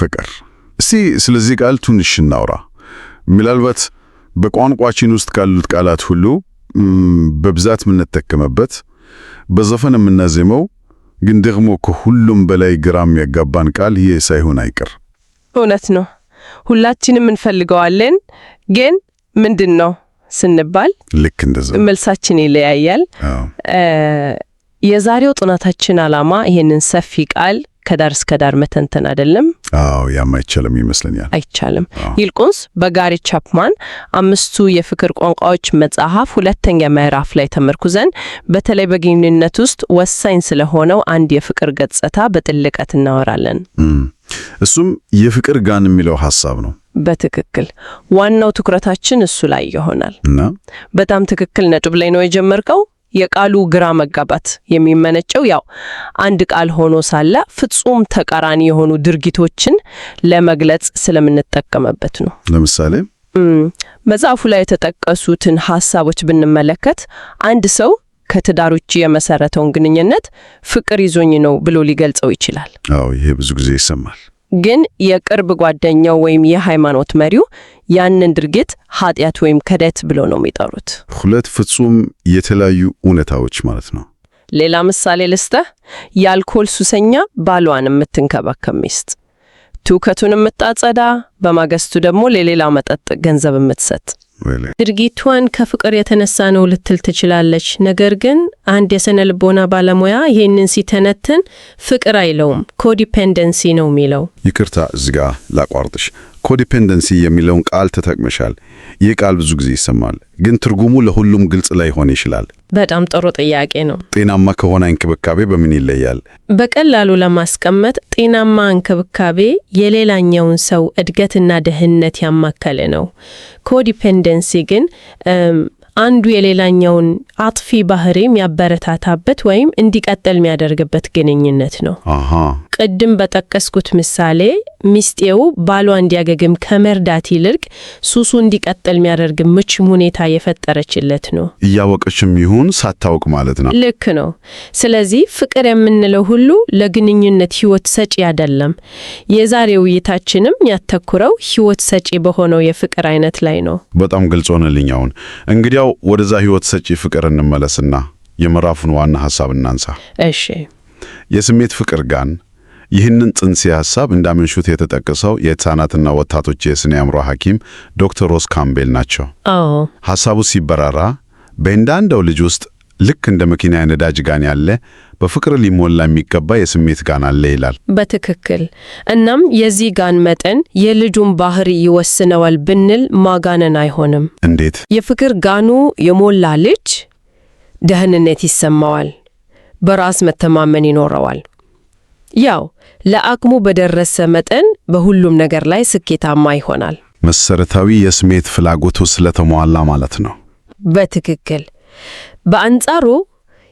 ፍቅር። እስቲ ስለዚህ ቃል ትንሽ እናውራ። ምናልባት በቋንቋችን ውስጥ ካሉት ቃላት ሁሉ በብዛት የምንጠቀምበት፣ በዘፈን የምናዜመው፣ ግን ደግሞ ከሁሉም በላይ ግራ የሚያጋባን ቃል ይህ ሳይሆን አይቀር። እውነት ነው። ሁላችንም እንፈልገዋለን፣ ግን ምንድን ነው ስንባል ልክ እንደዛ መልሳችን ይለያያል። የዛሬው ጥናታችን ዓላማ ይህንን ሰፊ ቃል ከዳር እስከ ዳር መተንተን አይደለም። ያም አይቻልም ይመስለኛል። አይቻልም። ይልቁንስ በጋሪ ቻፕማን 5ቱ የፍቅር ቋንቋዎች መጽሐፍ 2ኛ ምዕራፍ ላይ ተመርኩዘን በተለይ በግንኙነት ውስጥ ወሳኝ ስለሆነው አንድ የፍቅር ገጽታ በጥልቀት እናወራለን። እሱም የፍቅር ጋን የሚለው ሐሳብ ነው። በትክክል ዋናው ትኩረታችን እሱ ላይ ይሆናል። እና በጣም ትክክል ነጥብ ላይ ነው የጀመርከው። የቃሉ ግራ መጋባት የሚመነጨው ያው አንድ ቃል ሆኖ ሳለ ፍጹም ተቃራኒ የሆኑ ድርጊቶችን ለመግለጽ ስለምንጠቀምበት ነው። ለምሳሌ መጽሐፉ ላይ የተጠቀሱትን ሐሳቦች ብንመለከት አንድ ሰው ከትዳር ውጪ የመሰረተውን ግንኙነት ፍቅር ይዞኝ ነው ብሎ ሊገልጸው ይችላል። ይሄ ብዙ ጊዜ ይሰማል። ግን የቅርብ ጓደኛው ወይም የሃይማኖት መሪው ያንን ድርጊት ኃጢአት ወይም ክህደት ብሎ ነው የሚጠሩት። ሁለት ፍጹም የተለያዩ እውነታዎች ማለት ነው። ሌላ ምሳሌ ልስጥህ። የአልኮል ሱሰኛ ባሏን የምትንከባከብ ሚስት፣ ትውከቱን የምታጸዳ፣ በማግስቱ ደግሞ ለሌላ መጠጥ ገንዘብ የምትሰጥ። ድርጊቷን ከፍቅር የተነሳ ነው ልትል ትችላለች። ነገር ግን አንድ የስነ ልቦና ባለሙያ ይህንን ሲተነትን ፍቅር አይለውም፣ ኮዲፔንደንሲ ነው የሚለው። ይቅርታ እዚህ ጋር ላቋርጥሽ። ኮዲፔንደንሲ የሚለውን ቃል ተጠቅመሻል። ይህ ቃል ብዙ ጊዜ ይሰማል፣ ግን ትርጉሙ ለሁሉም ግልጽ ላይሆን ይችላል። በጣም ጥሩ ጥያቄ ነው። ጤናማ ከሆነ እንክብካቤ በምን ይለያል? በቀላሉ ለማስቀመጥ ጤናማ እንክብካቤ የሌላኛውን ሰው እድገትና ደህንነት ያማከለ ነው። ኮዲፔንደንሲ ግን አንዱ የሌላኛውን አጥፊ ባህሪ የሚያበረታታበት ወይም እንዲቀጥል የሚያደርግበት ግንኙነት ነው። ቅድም በጠቀስኩት ምሳሌ ሚስቴው ባሏ እንዲያገግም ከመርዳት ይልቅ ሱሱ እንዲቀጥል የሚያደርግ ምቹ ሁኔታ የፈጠረችለት ነው። እያወቀችም ይሁን ሳታውቅ ማለት ነው። ልክ ነው። ስለዚህ ፍቅር የምንለው ሁሉ ለግንኙነት ህይወት ሰጪ አይደለም። የዛሬው ውይይታችንም ያተኩረው ህይወት ሰጪ በሆነው የፍቅር አይነት ላይ ነው። በጣም ግልጽ ሆነልኝ። አሁን እንግዲያው ወደዛ ህይወት ሰጪ ፍቅር እንመለስና የምዕራፉን ዋና ሐሳብ እናንሳ። እሺ። የስሜት ፍቅር ጋን ይህንን ጽንሰ ሐሳብ እንዳመንሹት የተጠቀሰው የሕፃናትና ወጣቶች የስነ አእምሮ ሐኪም ዶክተር ሮስ ካምቤል ናቸው። ሐሳቡ ሲበራራ በእያንዳንዱ ልጅ ውስጥ ልክ እንደ መኪና የነዳጅ ጋን ያለ በፍቅር ሊሞላ የሚገባ የስሜት ጋን አለ ይላል። በትክክል። እናም የዚህ ጋን መጠን የልጁን ባህሪ ይወስነዋል ብንል ማጋነን አይሆንም። እንዴት? የፍቅር ጋኑ የሞላ ልጅ ደህንነት ይሰማዋል፣ በራስ መተማመን ይኖረዋል። ያው ለአቅሙ በደረሰ መጠን በሁሉም ነገር ላይ ስኬታማ ይሆናል። መሰረታዊ የስሜት ፍላጎቱ ስለተሟላ ማለት ነው። በትክክል። በአንጻሩ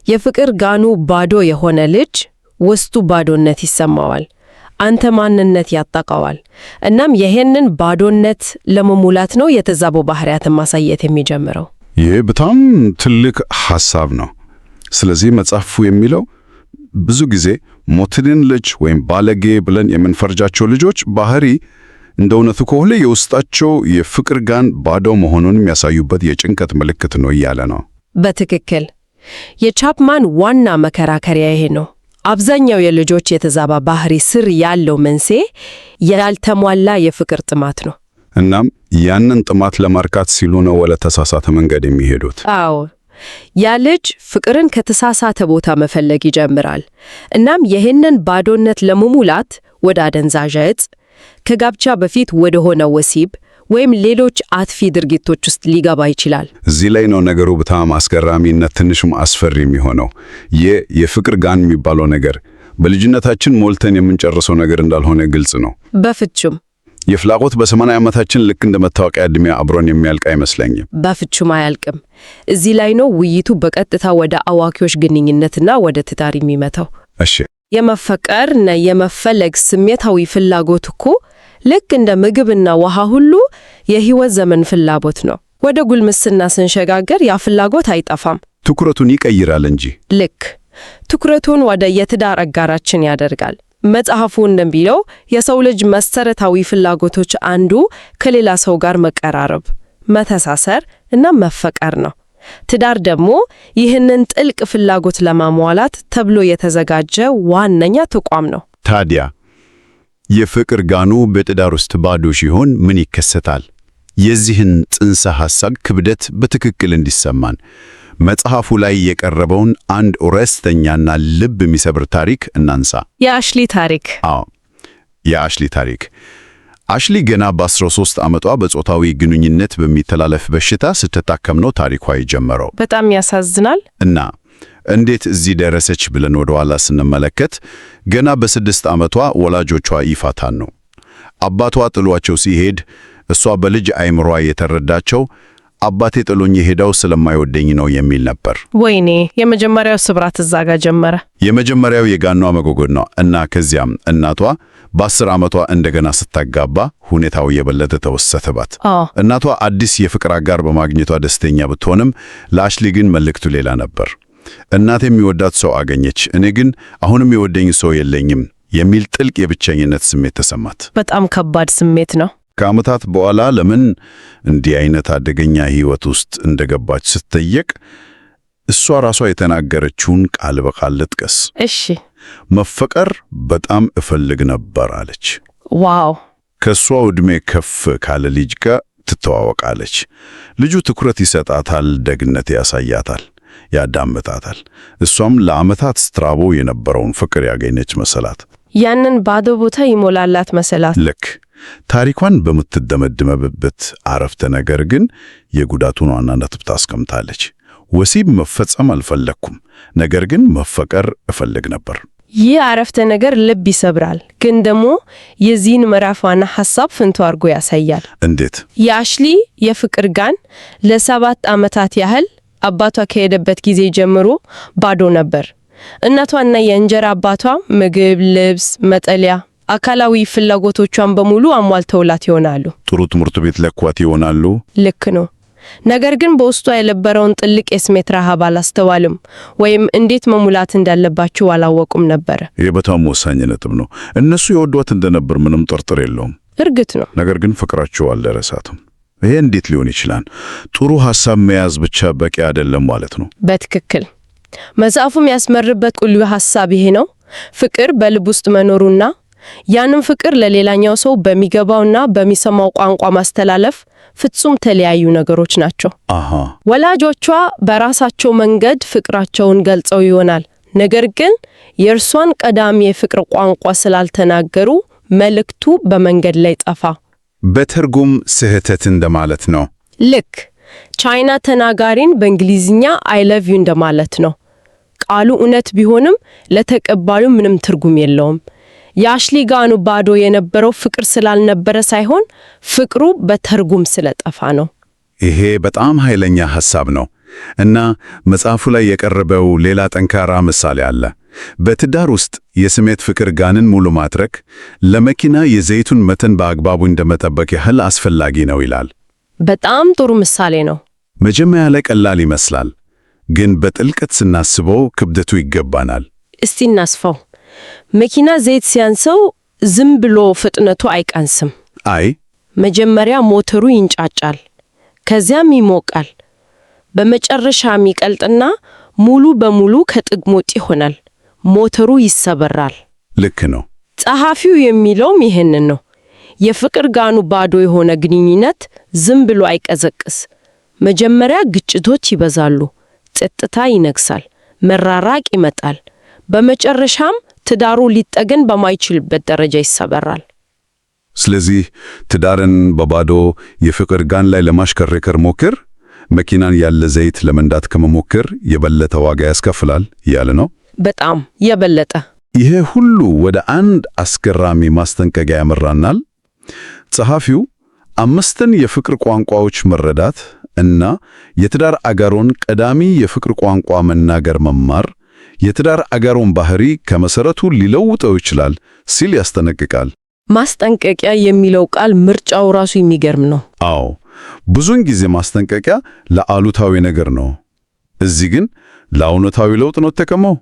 የፍቅር ጋኑ ባዶ የሆነ ልጅ ውስጡ ባዶነት ይሰማዋል፣ አንተ ማንነት ያጣቀዋል። እናም ይሄንን ባዶነት ለመሙላት ነው የተዛቡ ባህሪያትን ማሳየት የሚጀምረው። ይህ በጣም ትልቅ ሐሳብ ነው። ስለዚህ መጽሐፉ የሚለው ብዙ ጊዜ ሞትንን ልጅ ወይም ባለጌ ብለን የምንፈርጃቸው ልጆች ባህሪ እንደ እውነቱ ከሆነ የውስጣቸው የፍቅር ጋን ባዶ መሆኑን የሚያሳዩበት የጭንቀት ምልክት ነው እያለ ነው። በትክክል። የቻፕማን ዋና መከራከሪያ ይሄ ነው። አብዛኛው የልጆች የተዛባ ባህሪ ስር ያለው መንስኤ ያልተሟላ የፍቅር ጥማት ነው። እናም ያንን ጥማት ለማርካት ሲሉ ነው ወደ ተሳሳተ መንገድ የሚሄዱት። አዎ። ያ ልጅ ፍቅርን ከተሳሳተ ቦታ መፈለግ ይጀምራል። እናም ይህንን ባዶነት ለመሙላት ወደ አደንዛዥ ዕፅ፣ ከጋብቻ በፊት ወደ ሆነ ወሲብ ወይም ሌሎች አጥፊ ድርጊቶች ውስጥ ሊገባ ይችላል። እዚህ ላይ ነው ነገሩ በጣም አስገራሚና ትንሽም አስፈሪ የሚሆነው። የፍቅር ጋን የሚባለው ነገር በልጅነታችን ሞልተን የምንጨርሰው ነገር እንዳልሆነ ግልጽ ነው። በፍጹም። የፍላጎት በ80 ዓመታችን ልክ እንደ መታወቂያ ዕድሜ አብሮን የሚያልቅ አይመስለኝም። በፍጹም አያልቅም። እዚህ ላይ ነው ውይይቱ በቀጥታ ወደ አዋቂዎች ግንኙነትና ወደ ትዳር የሚመጣው። እሺ። የመፈቀርና የመፈለግ ስሜታዊ ፍላጎት እኮ ልክ እንደ ምግብና ውሃ ሁሉ የህይወት ዘመን ፍላጎት ነው። ወደ ጉልምስና ስንሸጋገር ያ ፍላጎት አይጠፋም፣ ትኩረቱን ይቀይራል እንጂ። ልክ። ትኩረቱን ወደ የትዳር አጋራችን ያደርጋል። መጽሐፉ እንደሚለው የሰው ልጅ መሰረታዊ ፍላጎቶች አንዱ ከሌላ ሰው ጋር መቀራረብ፣ መተሳሰር እና መፈቀር ነው። ትዳር ደግሞ ይህንን ጥልቅ ፍላጎት ለማሟላት ተብሎ የተዘጋጀ ዋነኛ ተቋም ነው። ታዲያ የፍቅር ጋኑ በትዳር ውስጥ ባዶ ሲሆን ምን ይከሰታል? የዚህን ጽንሰ ሐሳብ ክብደት በትክክል እንዲሰማን መጽሐፉ ላይ የቀረበውን አንድ ረስተኛና ልብ የሚሰብር ታሪክ እናንሳ። የአሽሊ ታሪክ። አዎ፣ የአሽሊ ታሪክ። አሽሊ ገና በ13 ዓመቷ በጾታዊ ግንኙነት በሚተላለፍ በሽታ ስትታከም ነው ታሪኳ የጀመረው። በጣም ያሳዝናል። እና እንዴት እዚህ ደረሰች ብለን ወደ ኋላ ስንመለከት ገና በ6 ዓመቷ ወላጆቿ ይፋታን ነው። አባቷ ጥሏቸው ሲሄድ እሷ በልጅ አይምሯ የተረዳቸው አባቴ ጥሎኝ የሄደው ስለማይወደኝ ነው የሚል ነበር። ወይኔ! የመጀመሪያው ስብራት እዛ ጋር ጀመረ። የመጀመሪያው የጋኗ መጎጎድ ነው። እና ከዚያም እናቷ በ10 ዓመቷ እንደገና ስታጋባ ሁኔታው የበለጠ ተወሰተባት። እናቷ አዲስ የፍቅር አጋር በማግኘቷ ደስተኛ ብትሆንም ለአሽሊ ግን መልእክቱ ሌላ ነበር። እናቴ የሚወዳት ሰው አገኘች፣ እኔ ግን አሁንም የወደኝ ሰው የለኝም የሚል ጥልቅ የብቸኝነት ስሜት ተሰማት። በጣም ከባድ ስሜት ነው። ከዓመታት በኋላ ለምን እንዲህ አይነት አደገኛ ሕይወት ውስጥ እንደገባች ስትጠየቅ እሷ ራሷ የተናገረችውን ቃል በቃል ልጥቀስ። እሺ። መፈቀር በጣም እፈልግ ነበር አለች። ዋው! ከእሷ ዕድሜ ከፍ ካለ ልጅ ጋር ትተዋወቃለች። ልጁ ትኩረት ይሰጣታል፣ ደግነት ያሳያታል፣ ያዳምጣታል። እሷም ለዓመታት ስትራቦ የነበረውን ፍቅር ያገኘች መሰላት። ያንን ባዶ ቦታ ይሞላላት መሰላት። ልክ ታሪኳን በምትደመድመበት አረፍተ ነገር ግን የጉዳቱን ዋና ነጥብ ታስቀምጣለች። ወሲብ መፈጸም አልፈለኩም፣ ነገር ግን መፈቀር እፈልግ ነበር። ይህ አረፍተ ነገር ልብ ይሰብራል፣ ግን ደግሞ የዚህን ምዕራፍ ዋና ሐሳብ ፍንቶ አድርጎ ያሳያል። እንዴት? የአሽሊ የፍቅር ጋን ለ7 ዓመታት ያህል አባቷ ከሄደበት ጊዜ ጀምሮ ባዶ ነበር። እናቷና የእንጀራ አባቷ ምግብ፣ ልብስ፣ መጠለያ፣ አካላዊ ፍላጎቶቿን በሙሉ አሟልተውላት ይሆናሉ። ጥሩ ትምህርት ቤት ለኳት ይሆናሉ። ልክ ነው። ነገር ግን በውስጧ የነበረውን ጥልቅ የስሜት ረሃብ አላስተዋልም፣ ወይም እንዴት መሙላት እንዳለባቸው አላወቁም ነበር። ይህ በጣም ወሳኝ ነጥብ ነው። እነሱ የወዷት እንደነበር ምንም ጥርጥር የለውም። እርግጥ ነው። ነገር ግን ፍቅራቸው አልደረሳትም። ይሄ እንዴት ሊሆን ይችላል? ጥሩ ሐሳብ መያዝ ብቻ በቂ አይደለም ማለት ነው። በትክክል። መጽሐፉም ያስመርበት ቁልፍ ሐሳብ ይሄ ነው። ፍቅር በልብ ውስጥ መኖሩና ያንን ፍቅር ለሌላኛው ሰው በሚገባውና በሚሰማው ቋንቋ ማስተላለፍ ፍጹም ተለያዩ ነገሮች ናቸው። ወላጆቿ በራሳቸው መንገድ ፍቅራቸውን ገልጸው ይሆናል፣ ነገር ግን የእርሷን ቀዳሚ የፍቅር ቋንቋ ስላልተናገሩ መልእክቱ በመንገድ ላይ ጠፋ። በትርጉም ስህተት እንደማለት ነው። ልክ ቻይና ተናጋሪን በእንግሊዝኛ አይ ላቭ ዩ እንደማለት ነው። ቃሉ እውነት ቢሆንም ለተቀባዩ ምንም ትርጉም የለውም። የአሽሊ ጋኑ ባዶ የነበረው ፍቅር ስላልነበረ ሳይሆን ፍቅሩ በትርጉም ስለጠፋ ነው። ይሄ በጣም ኃይለኛ ሐሳብ ነው እና መጽሐፉ ላይ የቀረበው ሌላ ጠንካራ ምሳሌ አለ። በትዳር ውስጥ የስሜት ፍቅር ጋንን ሙሉ ማድረግ ለመኪና የዘይቱን መጠን በአግባቡ እንደመጠበቅ ያህል አስፈላጊ ነው ይላል። በጣም ጥሩ ምሳሌ ነው። መጀመሪያ ላይ ቀላል ይመስላል፣ ግን በጥልቀት ስናስበው ክብደቱ ይገባናል። እስቲ እናስፋው። መኪና ዘይት ሲያንሰው ዝም ብሎ ፍጥነቱ አይቀንስም። መጀመሪያ ሞተሩ ይንጫጫል፣ ከዚያም ይሞቃል፣ በመጨረሻም ይቀልጥና ሙሉ በሙሉ ከጥቅም ውጭ ይሆናል። ሞተሩ ይሰበራል። ልክ ነው። ጸሐፊው የሚለውም ይሄንን ነው። የፍቅር ጋኑ ባዶ የሆነ ግንኙነት ዝም ብሎ አይቀዘቅስ። መጀመሪያ ግጭቶች ይበዛሉ፣ ጸጥታ ይነግሳል፣ መራራቅ ይመጣል። በመጨረሻም ትዳሩ ሊጠገን በማይችልበት ደረጃ ይሰበራል። ስለዚህ ትዳርን በባዶ የፍቅር ጋን ላይ ለማሽከርከር ሞክር መኪናን ያለ ዘይት ለመንዳት ከመሞከር የበለጠ ዋጋ ያስከፍላል ያለ ነው። በጣም የበለጠ። ይሄ ሁሉ ወደ አንድ አስገራሚ ማስጠንቀቂያ ያመራናል። ጸሐፊው 5 የፍቅር ቋንቋዎች መረዳት እና የትዳር አጋሮን ቀዳሚ የፍቅር ቋንቋ መናገር መማር የትዳር አጋሮን ባህሪ ከመሰረቱ ሊለውጠው ይችላል ሲል ያስጠነቅቃል። ማስጠንቀቂያ የሚለው ቃል ምርጫው ራሱ የሚገርም ነው። አዎ፣ ብዙውን ጊዜ ማስጠንቀቂያ ለአሉታዊ ነገር ነው። እዚህ ግን ለአዎንታዊ ለውጥ ነው ተቀመው።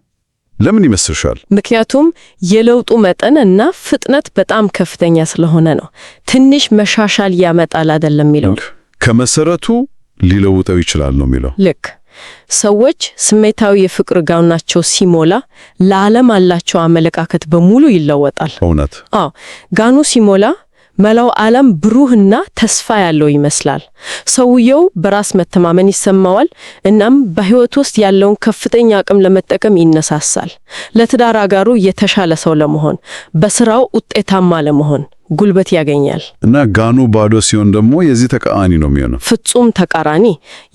ለምን ይመስልሻል? ምክንያቱም የለውጡ መጠን እና ፍጥነት በጣም ከፍተኛ ስለሆነ ነው። ትንሽ መሻሻል ያመጣል አይደለም የሚለው ከመሰረቱ ሊለውጠው ይችላል ነው የሚለው። ልክ ሰዎች ስሜታዊ የፍቅር ጋናቸው ሲሞላ ለዓለም አላቸው አመለካከት በሙሉ ይለወጣል። እውነት? አዎ፣ ጋኑ ሲሞላ መላው ዓለም ብሩህና ተስፋ ያለው ይመስላል። ሰውየው በራስ መተማመን ይሰማዋል፣ እናም በሕይወት ውስጥ ያለውን ከፍተኛ አቅም ለመጠቀም ይነሳሳል። ለትዳር አጋሩ የተሻለ ሰው ለመሆን፣ በስራው ውጤታማ ለመሆን ጉልበት ያገኛል። እና ጋኑ ባዶ ሲሆን ደግሞ የዚህ ተቃራኒ ነው የሚሆነው። ፍጹም ተቃራኒ።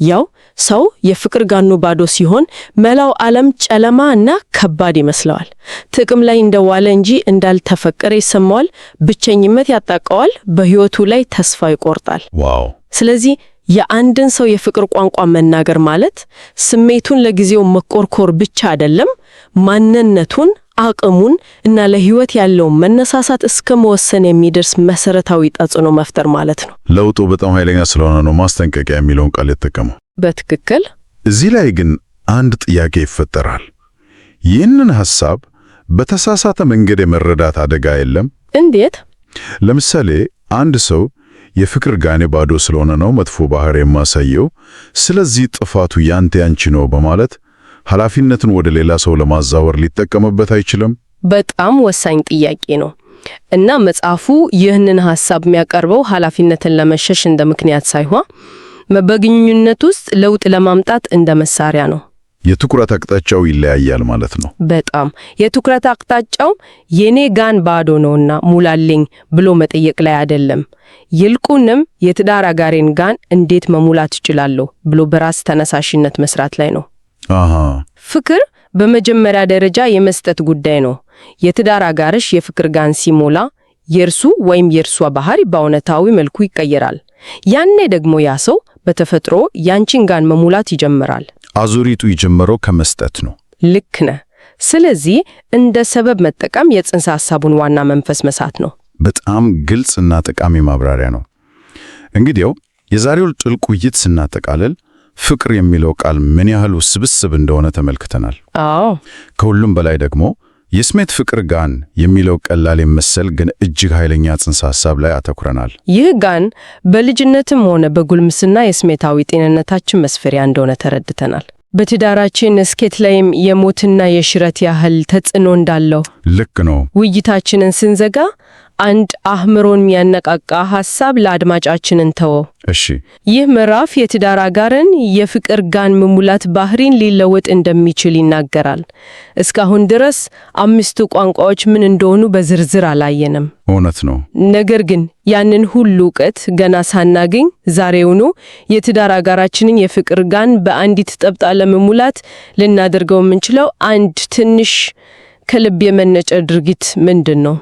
ያው ሰው የፍቅር ጋኑ ባዶ ሲሆን መላው ዓለም ጨለማ እና ከባድ ይመስለዋል። ጥቅም ላይ እንደዋለ እንጂ እንዳልተፈቀረ ይሰማዋል። ብቸኝነት ያጣቀዋል። በሕይወቱ ላይ ተስፋ ይቆርጣል። ዋው! ስለዚህ የአንድን ሰው የፍቅር ቋንቋ መናገር ማለት ስሜቱን ለጊዜው መቆርኮር ብቻ አይደለም፣ ማንነቱን፣ አቅሙን እና ለሕይወት ያለውን መነሳሳት እስከ መወሰን የሚደርስ መሰረታዊ ተጽዕኖ መፍጠር ማለት ነው። ለውጡ በጣም ኃይለኛ ስለሆነ ነው ማስጠንቀቂያ የሚለውን ቃል የተጠቀመው። በትክክል። እዚህ ላይ ግን አንድ ጥያቄ ይፈጠራል። ይህንን ሐሳብ በተሳሳተ መንገድ የመረዳት አደጋ የለም? እንዴት? ለምሳሌ አንድ ሰው የፍቅር ጋኔ ባዶ ስለሆነ ነው መጥፎ ባህሪ የማሳየው፣ ስለዚህ ጥፋቱ ያንተ ያንቺ ነው በማለት ኃላፊነትን ወደ ሌላ ሰው ለማዛወር ሊጠቀምበት አይችልም? በጣም ወሳኝ ጥያቄ ነው እና መጽሐፉ ይህንን ሐሳብ የሚያቀርበው ኃላፊነትን ለመሸሽ እንደ ምክንያት ሳይሆን በግንኙነት ውስጥ ለውጥ ለማምጣት እንደ መሳሪያ ነው። የትኩረት አቅጣጫው ይለያያል ማለት ነው። በጣም የትኩረት አቅጣጫው የኔ ጋን ባዶ ነውና ሙላልኝ ብሎ መጠየቅ ላይ አይደለም። ይልቁንም የትዳር አጋሬን ጋን እንዴት መሙላት እችላለሁ ብሎ በራስ ተነሳሽነት መስራት ላይ ነው። ፍቅር በመጀመሪያ ደረጃ የመስጠት ጉዳይ ነው። የትዳር አጋርሽ የፍቅር ጋን ሲሞላ የእርሱ ወይም የእርሷ ባህሪ በእውነታዊ መልኩ ይቀየራል። ያኔ ደግሞ ያ ሰው በተፈጥሮ ያንቺን ጋን መሙላት ይጀምራል። አዙሪቱ የጀመረው ከመስጠት ነው። ልክ ነህ። ስለዚህ እንደ ሰበብ መጠቀም የጽንሰ ሐሳቡን ዋና መንፈስ መሳት ነው። በጣም ግልጽ እና ጠቃሚ ማብራሪያ ነው። እንግዲያው የዛሬው ጥልቅ ውይይት ስናጠቃልል ፍቅር የሚለው ቃል ምን ያህል ውስብስብ እንደሆነ ተመልክተናል። አዎ። ከሁሉም በላይ ደግሞ የስሜት ፍቅር ጋን የሚለው ቀላል የመሰል ግን እጅግ ኃይለኛ ጽንሰ ሐሳብ ላይ አተኩረናል። ይህ ጋን በልጅነትም ሆነ በጉልምስና የስሜታዊ ጤንነታችን መስፈሪያ እንደሆነ ተረድተናል። በትዳራችን ስኬት ላይም የሞትና የሽረት ያህል ተጽዕኖ እንዳለው ልክ ነው። ውይይታችንን ስንዘጋ አንድ አእምሮን የሚያነቃቃ ሐሳብ ለአድማጫችን እንተወው። እሺ። ይህ ምዕራፍ የትዳር አጋርን የፍቅር ጋን መሙላት ባህሪን ሊለውጥ እንደሚችል ይናገራል። እስካሁን ድረስ 5 ቋንቋዎች ምን እንደሆኑ በዝርዝር አላየንም። እውነት ነው። ነገር ግን ያንን ሁሉ እውቀት ገና ሳናገኝ ዛሬውኑ የትዳር አጋራችንን የፍቅር ጋን በአንዲት ጠብታ ለመሙላት ልናደርገው የምንችለው አንድ ትንሽ ከልብ የመነጨ ድርጊት ምንድን ነው?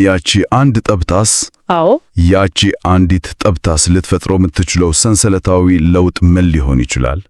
ያቺ አንድ ጠብታስ? አዎ፣ ያቺ አንዲት ጠብታስ ልትፈጥረው የምትችለው ሰንሰለታዊ ለውጥ ምን ሊሆን ይችላል?